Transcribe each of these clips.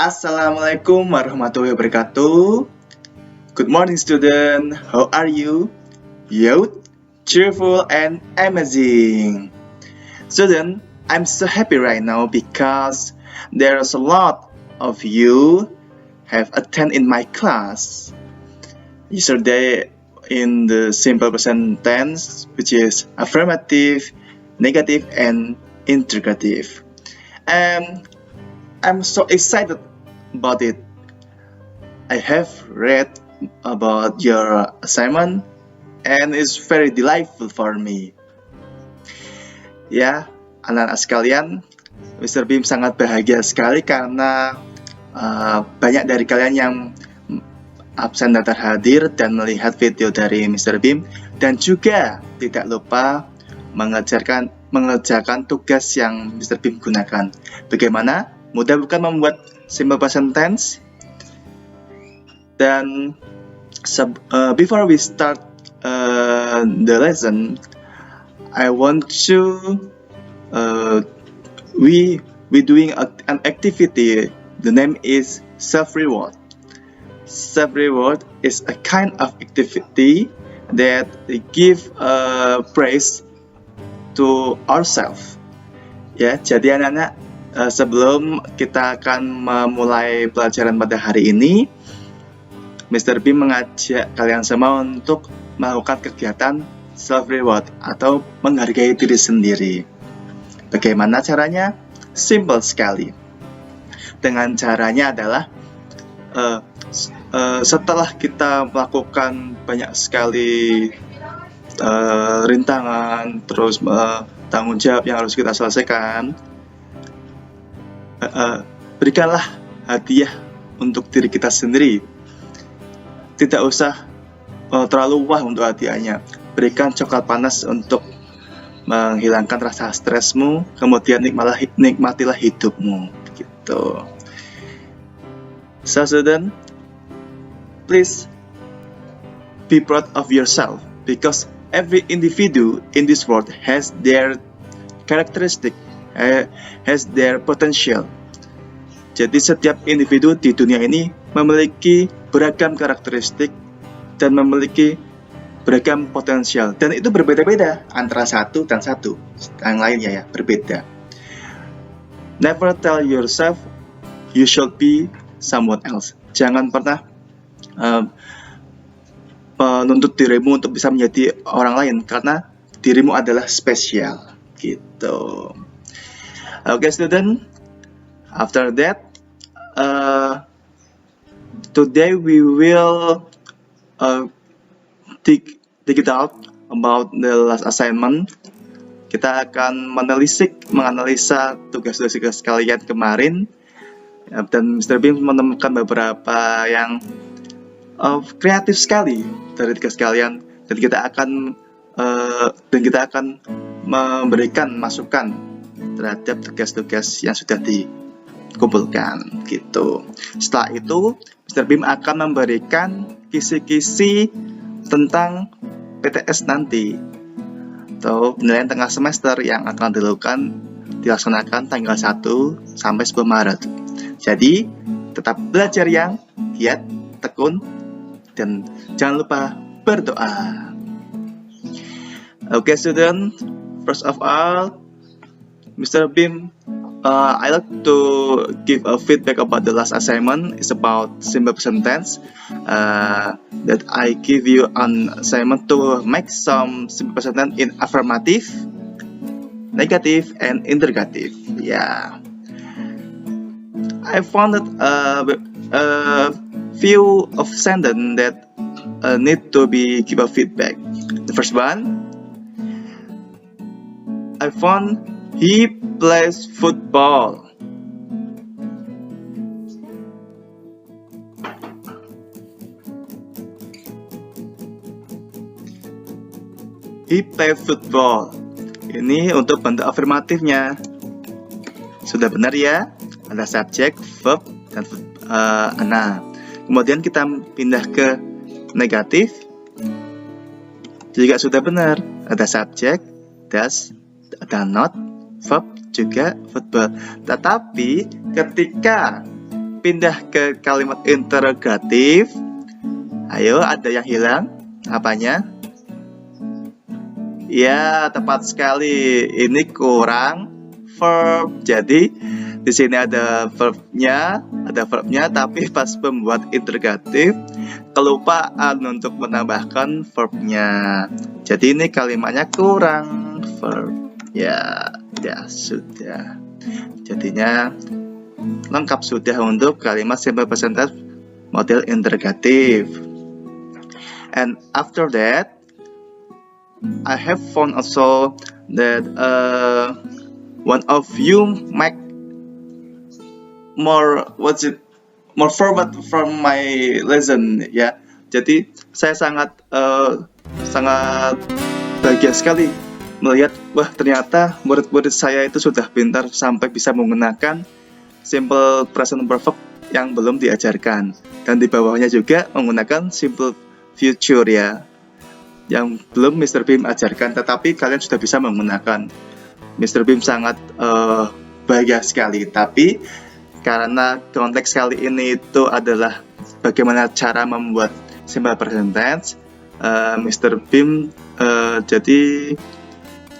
Assalamualaikum warahmatullahi wabarakatuh. Good morning, student. How are you? Youth, cheerful, and amazing. Student, I'm so happy right now because there's a lot of you have attended in my class. Yesterday, in the simple present tense, which is affirmative, negative, and interrogative. And I'm so excited about it. I have read about your assignment and it's very delightful for me. Ya, anak-anak sekalian, Mr. Bim sangat bahagia sekali karena banyak dari kalian yang absen dan terhadir dan melihat video dari Mr. Bim dan juga tidak lupa mengerjakan tugas yang Mr. Bim gunakan. Bagaimana? Mudah bukan membuat simple present tense? Dan before we start the lesson, I want to we doing an activity. The name is self-reward. Self-reward is a kind of activity that give praise to ourselves. Ya, jadi anak-anak, sebelum kita akan memulai pelajaran pada hari ini, Mr. Bim mengajak kalian semua untuk melakukan kegiatan self-reward atau menghargai diri sendiri. Bagaimana caranya? Simple sekali. Dengan caranya adalah setelah kita melakukan banyak sekali rintangan, terus tanggung jawab yang harus kita selesaikan, berikanlah hadiah untuk diri kita sendiri. Tidak usah terlalu wah untuk hadiahnya. Berikan coklat panas untuk menghilangkan rasa stresmu, kemudian nikmatilah hidupmu, gitu. So student, please be proud of yourself because every individual in this world has their characteristic, has their potential. Jadi setiap individu di dunia ini memiliki beragam karakteristik dan memiliki beragam potensial, dan itu berbeda-beda antara satu dan satu yang lainnya, ya, berbeda. Never tell yourself you should be someone else. Jangan pernah menuntut dirimu untuk bisa menjadi orang lain karena dirimu adalah spesial, gitu. Okay, student. After that, today we will dig it out about the last assignment. Kita akan menganalisa tugas-tugas kalian kemarin, dan Mr. Bim menemukan beberapa yang kreatif sekali dari tugas kalian, dan kita akan memberikan masukan terhadap tugas-tugas yang sudah dikumpulkan, gitu. Setelah itu, Mr. Bim akan memberikan kisi-kisi tentang PTS nanti atau penilaian tengah semester yang akan dilaksanakan tanggal 1 sampai 10 Maret. Jadi, tetap belajar yang giat, tekun, dan jangan lupa berdoa. Okay, student. First of all, Mr. Bim, I like to give a feedback about the last assignment. It's about simple present tense. That I give you an assignment to make some simple present tense in affirmative, negative, and interrogative. Yeah, I found that a few of sentence that need to be give a feedback. The first one, I found he plays football. He plays football. Ini untuk bentuk afirmatifnya. Sudah benar ya? Ada subjek, verb, dan nah. Kemudian kita pindah ke negatif. Juga sudah benar. Ada subjek, does, ada not, verb, juga football. Tetapi ketika pindah ke kalimat interrogatif. Ayo, ada yang hilang? Apanya? Ya, tepat sekali. Ini kurang verb. Jadi di sini ada verbnya, tapi pas membuat interrogatif kelupaan untuk menambahkan verbnya. Jadi ini kalimatnya kurang verb. Ya sudah. Jadinya lengkap sudah untuk kalimat simple present tense model interrogatif. And after that, I have found also that one of you make more forward from my lesson, ya. Jadi saya sangat bahagia sekali melihat, wah ternyata murid-murid saya itu sudah pintar sampai bisa menggunakan simple present perfect yang belum diajarkan, dan di bawahnya juga menggunakan simple future, ya, yang belum Mr. Bim ajarkan, tetapi kalian sudah bisa menggunakan. Mr. Bim sangat bahagia sekali. Tapi karena konteks kali ini itu adalah bagaimana cara membuat simple present tense, Mr. Bim jadi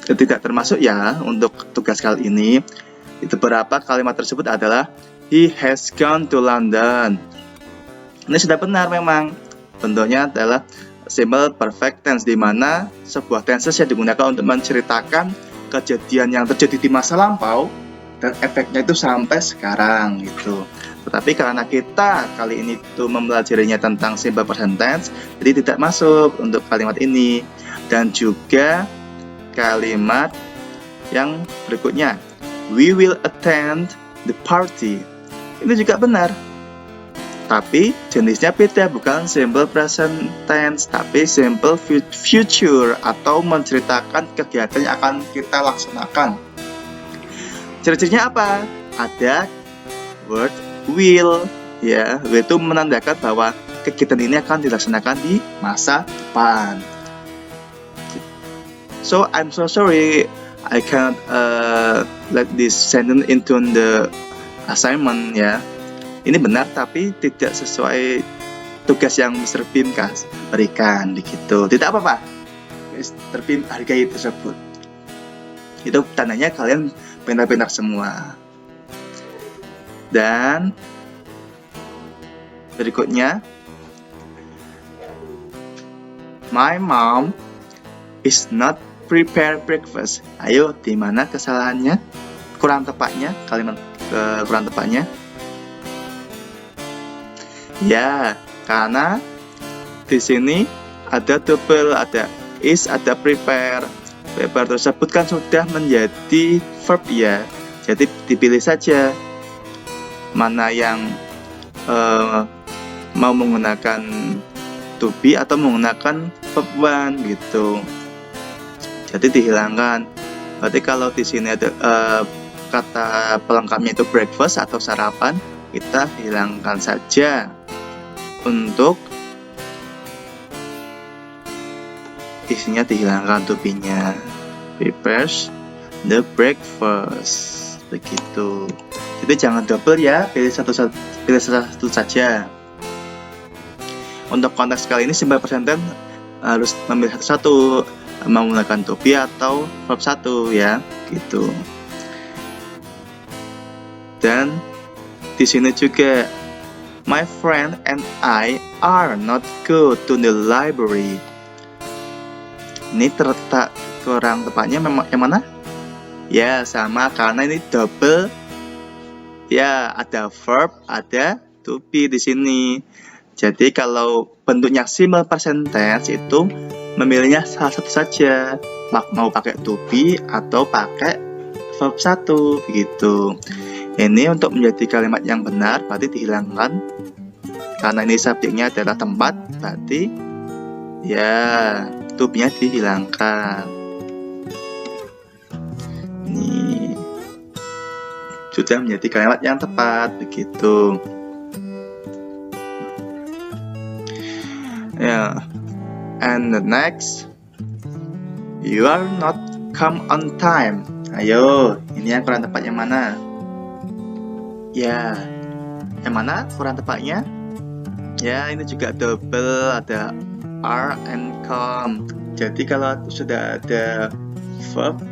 tidak termasuk ya untuk tugas kali ini. Itu beberapa kalimat tersebut adalah he has gone to London. Ini sudah benar memang. Bentuknya adalah simple perfect tense, di mana sebuah tenses yang digunakan untuk menceritakan kejadian yang terjadi di masa lampau dan efeknya itu sampai sekarang gitu. Tetapi karena kita kali ini tuh mempelajarinya tentang simple present tense, jadi tidak masuk untuk kalimat ini. Dan juga kalimat yang berikutnya, we will attend the party. Ini juga benar. Tapi jenisnya beda, bukan simple present tense, tapi simple future atau menceritakan kegiatan yang akan kita laksanakan. Ciri-cirinya apa? Ada word will, ya, itu menandakan bahwa kegiatan ini akan dilaksanakan di masa depan. So I'm so sorry I can't let this sentence into the assignment, ya. Ini benar tapi tidak sesuai tugas yang Mr. Bim berikan begitu. Tidak apa-apa, Mr. Bim hargai tersebut. Itu tandanya kalian pintar-pintar semua. Dan berikutnya, my mom is not prepare breakfast. Ayo, di mana kesalahannya? Kurang tepatnya, kalimat kurang tepatnya. Ya, karena di sini ada double, ada is, ada prepare. Prepare tersebut kan sudah menjadi verb, ya. Jadi dipilih saja mana yang mau menggunakan to be atau menggunakan verb one gitu. Jadi dihilangkan. Berarti kalau di sini ada kata pelengkapnya itu breakfast atau sarapan, kita hilangkan saja. Untuk isinya dihilangkan to be-nya. Prepares the breakfast. Begitu. Jadi jangan double ya, pilih satu saja. Untuk konteks kali ini simple present tense harus memilih satu-satu, menggunakan to be atau verb satu, ya, gitu. Dan di sini juga my friend and I are not go to the library. Ini terletak kurang tepatnya memang yang mana? Ya, sama karena ini double. Ya, ada verb, ada to be di sini. Jadi kalau bentuknya simple present tense itu memilihnya salah satu saja. Mau pakai to be atau pakai verb satu begitu. Ini untuk menjadi kalimat yang benar berarti dihilangkan. Karena ini subjeknya adalah tempat, berarti ya to be-nya dihilangkan. Ini sudah menjadi kalimat yang tepat begitu. Ya. And the next, you are not come on time. Ayo, ini yang kurang tepat yang mana? Ya, Yang mana kurang tepatnya? Ya, ini juga double, ada are and come. Jadi kalau sudah ada verb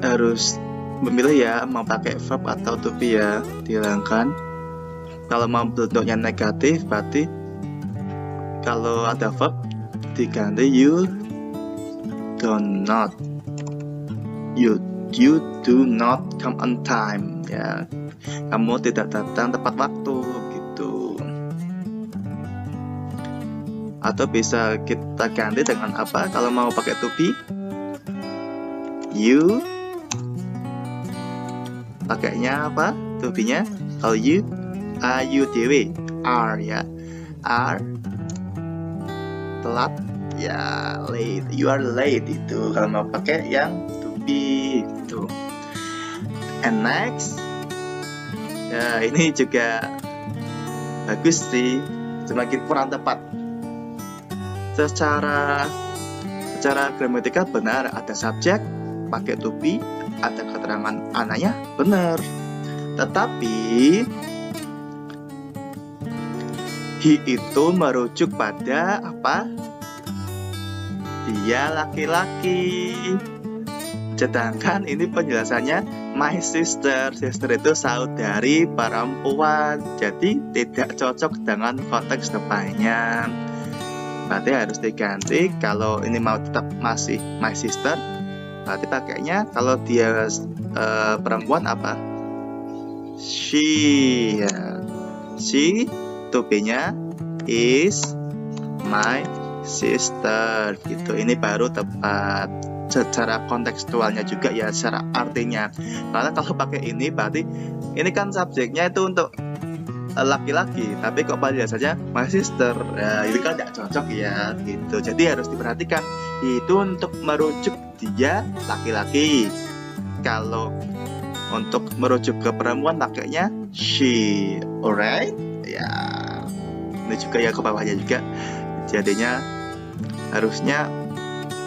harus memilih ya, mau pakai verb atau to be ya, dihilangkan. Kalau mau bentuknya negatif berarti kalau ada verb diganti you do not, you do not come on time ya, kamu tidak datang tepat waktu gitu. Atau bisa kita ganti dengan apa kalau mau pakai to be? You pakainya apa to be nya? Kalau you dewe are ya, are telat ya, late, you are late itu kalau mau pakai yang to be itu. And next ya, ini juga bagus sih, semakin kurang tepat. Secara gramatikal benar, ada subjek pakai to be, ada keterangan anaknya benar. Tetapi he itu merujuk pada apa? Dia laki-laki. Sedangkan ini penjelasannya my sister. Sister itu saudari perempuan. Jadi tidak cocok dengan konteks depannya. Berarti harus diganti. Kalau ini mau tetap masih my sister, berarti pakainya kalau dia perempuan apa? She ya. She, to be-nya is my sister gitu. Ini baru tepat secara kontekstualnya juga ya, secara artinya. Karena kalau pakai ini berarti ini kan subjeknya itu untuk laki-laki, tapi kok pada saja my sister ya, ini kan tidak cocok ya gitu. Jadi harus diperhatikan, itu untuk merujuk dia laki-laki. Kalau untuk merujuk ke perempuan pakainya she, alright ya. Ini juga ya ke bawahnya juga, jadinya harusnya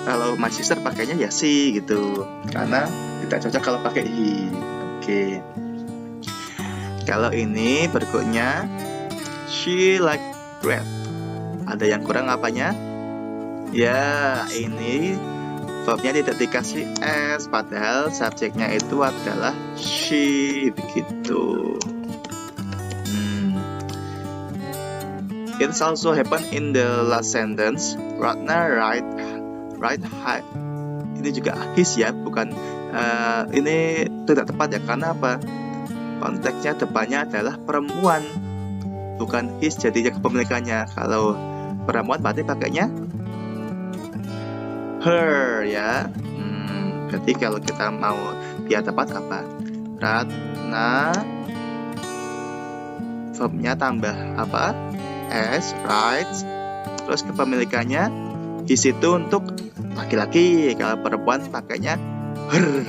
kalau my sister pakainya ya she gitu, karena tidak cocok kalau pakai he. Oke. Kalau ini berikutnya she like bread, ada yang kurang apanya? Ya, ini verbnya tidak dikasih s, padahal subjeknya itu adalah she begitu. It also happen in the last sentence. Ratna right high. Ini juga his ya, bukan ini tidak tepat ya, karena apa? Konteksnya depannya adalah perempuan, bukan his, jadinya kepemilikannya. Kalau perempuan berarti pakainya her ya. Berarti kalau kita mau biar tepat apa? Ratna, verbnya tambah apa? S, right. Terus kepemilikannya his itu untuk laki-laki, kalau perempuan pakainya her.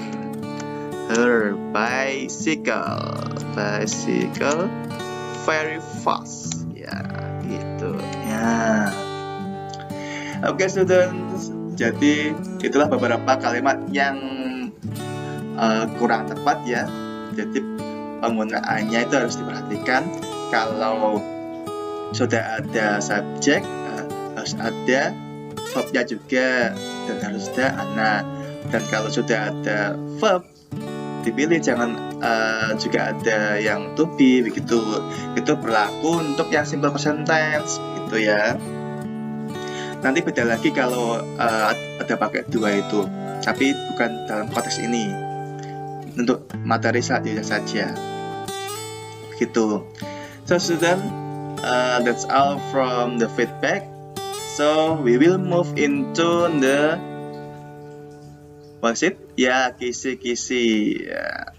Her bicycle very fast ya gitu ya. Oke students, jadi itulah beberapa kalimat yang kurang tepat ya. Jadi penggunaannya itu harus diperhatikan. Kalau sudah ada subjek harus ada verbnya juga, dan harus ada anak. Dan kalau sudah ada verb dipilih, jangan juga ada yang to be begitu. Itu berlaku untuk yang simple present tense gitu ya. Nanti beda lagi kalau ada pakai dua itu, tapi bukan dalam konteks ini, untuk materi selanjutnya saja begitu. So student, that's all from the feedback. So we will move into the what's it? Ya, kisi-kisi. Ya.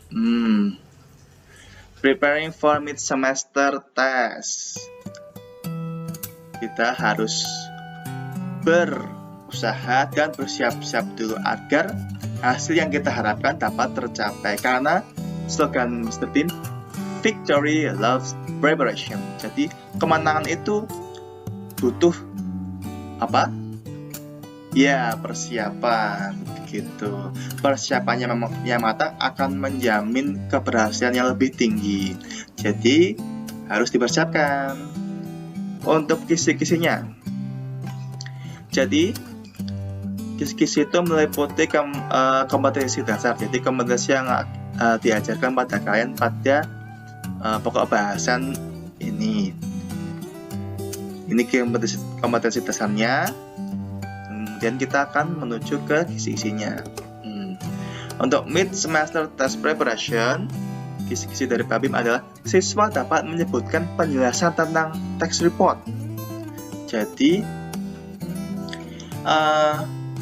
Preparing for mid semester test. Kita harus berusaha dan bersiap-siap dulu agar hasil yang kita harapkan dapat tercapai. Karena slogan Mr. Bean, victory loves preparation. Jadi kemenangan itu butuh apa? Ya, persiapan gitu. Persiapannya yang matang akan menjamin keberhasilan yang lebih tinggi. Jadi harus dipersiapkan untuk kisi-kisinya. Jadi kisi-kisi itu meliputi kompetensi dasar. Jadi kompetensi yang diajarkan pada kalian pada pokok bahasan ini. Ini kompetensi dasarnya. Kemudian kita akan menuju ke kisi-kisinya. Untuk mid semester test preparation, kisi-kisi dari Pak Bim adalah siswa dapat menyebutkan penjelasan tentang text report. Jadi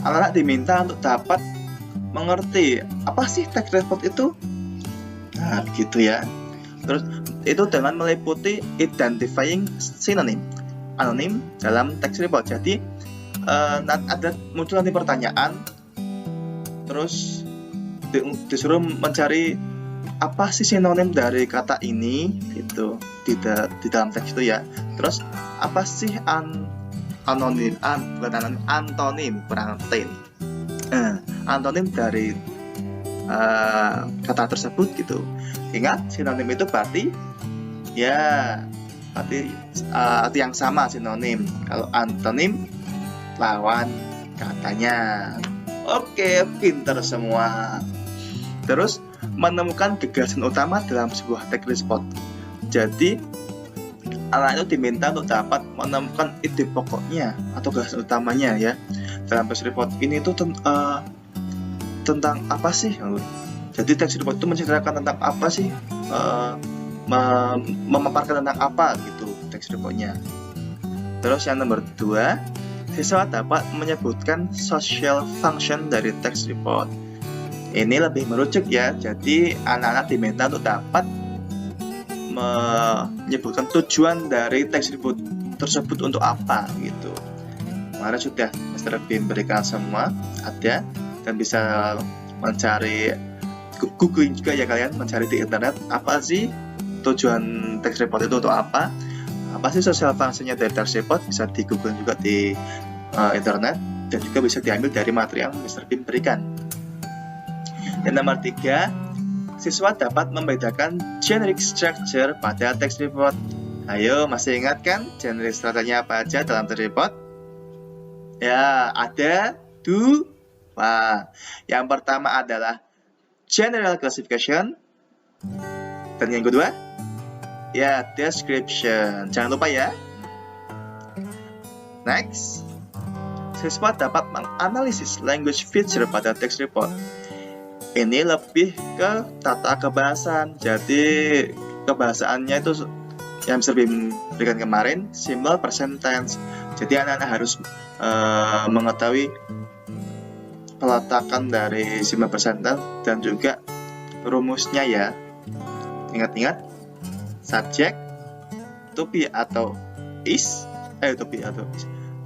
anak-anak diminta untuk dapat mengerti apa sih text report itu. Nah, begitu ya. Terus itu dengan meliputi identifying synonym, anonim dalam text report. Jadi ada muncul nanti pertanyaan, terus disuruh mencari apa sih sinonim dari kata ini gitu di dalam teks itu ya. Terus apa sih antonim kurang T. Antonim dari kata tersebut gitu. Ingat, sinonim itu berarti arti yang sama sinonim. Kalau antonim lawan katanya. Oke, pinter semua. Terus menemukan gagasan utama dalam sebuah text report. Jadi anak itu diminta untuk dapat menemukan ide pokoknya atau gagasan utamanya ya dalam text report ini itu tentang apa sih? Jadi text report itu menceritakan tentang apa sih? Memaparkan tentang apa gitu text reportnya. Terus yang nomor 2, siswa dapat menyebutkan social function dari text report. Ini lebih merujuk ya. Jadi anak-anak diminta untuk dapat menyebutkan tujuan dari text report tersebut untuk apa gitu. Kemarin sudah Mr. Bim berikan semua, ada, dan bisa mencari googling juga ya kalian, mencari di internet apa sih tujuan text report itu untuk apa sih social function-nya dari text report, bisa di google juga di internet, dan juga bisa diambil dari materi yang Mr. Bim berikan. Dan nomor 3, siswa dapat membedakan generic structure pada text report. Ayo, masih ingat kan generic structure-nya apa aja dalam text report? Ya, ada 2. Yang pertama adalah general classification. Dan yang kedua, ya, description. Jangan lupa ya. Next, siswa dapat menganalisis language feature pada text report. Ini lebih ke tata kebahasaan. Jadi kebahasaannya itu yang bisa diberikan kemarin, simple present tense. Jadi anak-anak harus mengetahui peletakan dari simple present tense dan juga rumusnya ya. Ingat-ingat, subject, to be atau is,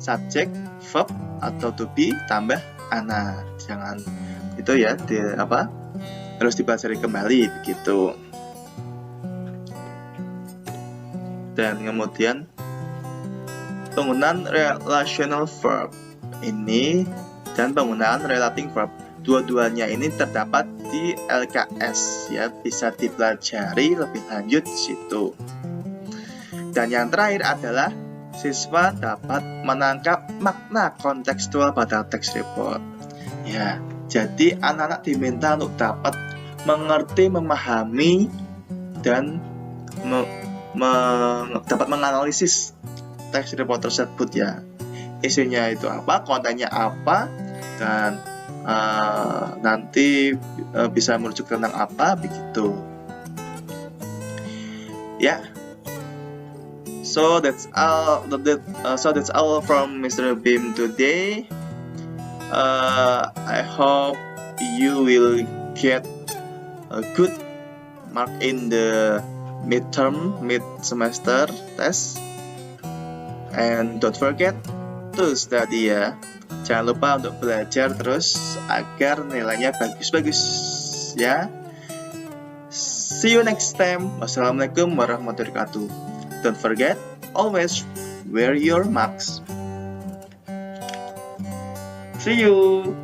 subject, verb atau to be tambah ana. Jangan itu ya, harus dipelajari kembali begitu. Dan kemudian penggunaan relational verb ini dan penggunaan relating verb, dua-duanya ini terdapat di LKS ya, bisa dipelajari lebih lanjut di situ. Dan yang terakhir adalah siswa dapat menangkap makna kontekstual pada text report. Ya, jadi anak-anak diminta untuk dapat mengerti, memahami, dan dapat menganalisis text report tersebut ya. Isinya itu apa, kontennya apa, dan nanti bisa merujuk tentang apa begitu. Ya. So that's all. That's all from Mr. Bim today. I hope you will get a good mark in the mid semester test, and don't forget to study ya. Jangan lupa untuk belajar terus agar nilainya bagus-bagus ya. See you next time. Wassalamualaikum warahmatullahi wabarakatuh. Don't forget, always wear your mask. See you.